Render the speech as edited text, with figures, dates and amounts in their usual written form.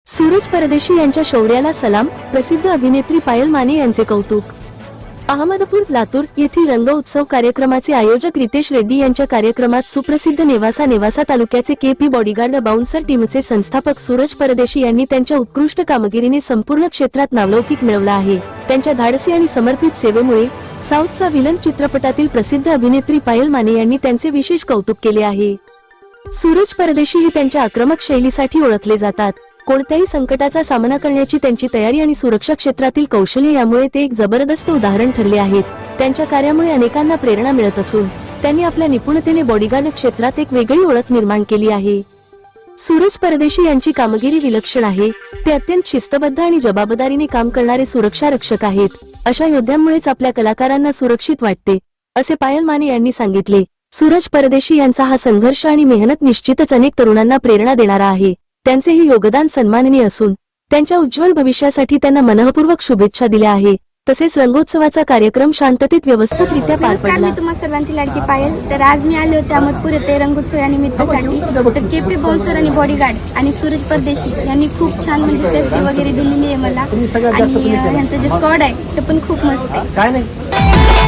सूरज परदेशी यांच्या शौर्याला सलाम. प्रसिद्ध अभिनेत्री पायल माने यांचे कौतुक. अहमदपूर लातूर येथील रंग उत्सव कार्यक्रमाचे आयोजक रितेश रेड्डी यांच्या कार्यक्रमात सुप्रसिद्ध नेवासा तालुक्याचे केपी बॉडीगार्ड बाउन्सर टीमचे संस्थापक सूरज परदेशी यांनी त्यांच्या उत्कृष्ट कामगिरीने संपूर्ण क्षेत्रात नावलौकिक मिळवला आहे. त्यांच्या धाडसी आणि समर्पित सेवेमुळे साऊथचा विलन चित्रपटातील प्रसिद्ध अभिनेत्री पायल माने यांनी त्यांचे विशेष कौतुक केले आहे. सूरज परदेशी हे त्यांच्या आक्रमक शैलीसाठी ओळखले जातात. कोणत्याही संकटाचा सामना करण्याची त्यांची तयारी आणि सुरक्षा क्षेत्रातील कौशल्य यामुळे ते एक जबरदस्त उदाहरण ठरले आहेत. त्यांच्या कार्यामुळे अनेकांना प्रेरणा मिळत असून त्यांनी आपल्या निपुणतेने बॉडीगार्ड क्षेत्रात एक वेगळी ओळख निर्माण केली आहे. सूरज परदेशी यांची कामगिरी विलक्षण आहे. ते अत्यंत शिस्तबद्ध आणि जबाबदारीने काम करणारे सुरक्षा रक्षक आहेत. अशा योद्ध्यांमुळेच आपल्या कलाकारांना सुरक्षित वाटते, असे पायल माने यांनी सांगितले. सूरज परदेशी यांचा हा संघर्ष आणि मेहनत निश्चितच अनेक तरुणांना प्रेरणा देणारा आहे. त्यांचे हे योगदान सन्माननीय असून त्यांच्या उज्ज्वल भविष्यासाठी त्यांना मनःपूर्वक शुभेच्छा दिल्या आहे. तसेच रंगोत्सवाचा कार्यक्रम शांततेत व्यवस्थितरित्या पार पडला. मी तुम्हा सर्वांची लाडकी पायल. तर आज मी आले होते अहमदपूर येथे रंगोत्सव या निमित्तासाठी. तर केपी बाउन्सर आणि बॉडीगार्ड आणि सूरज परदेशी यांनी खूप छान म्हणजे सेफ्टी वगैरे दिलेली आहे मला. आणि यांचं जे स्क्वॉड आहे ते पण खूप मस्त आहे.